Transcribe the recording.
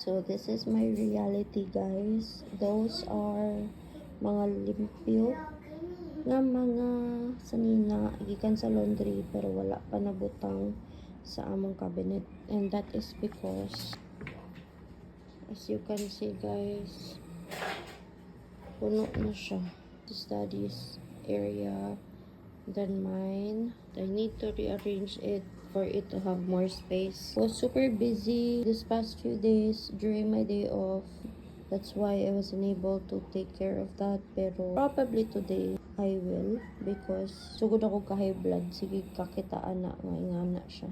So this is my reality, guys. Those are mga limpyo nga mga sanina gikan sa laundry pero wala pa nabutang sa among cabinet, and that is because as you can see, guys, puno na siya. The studies area than mine. I need to rearrange it for it to have more space. I was super busy this past few days during my day off. That's why I wasn't able to take care of that. Pero probably today I will, because sugod ako ka high blood. Sige, kakitaan na nga ingana siya.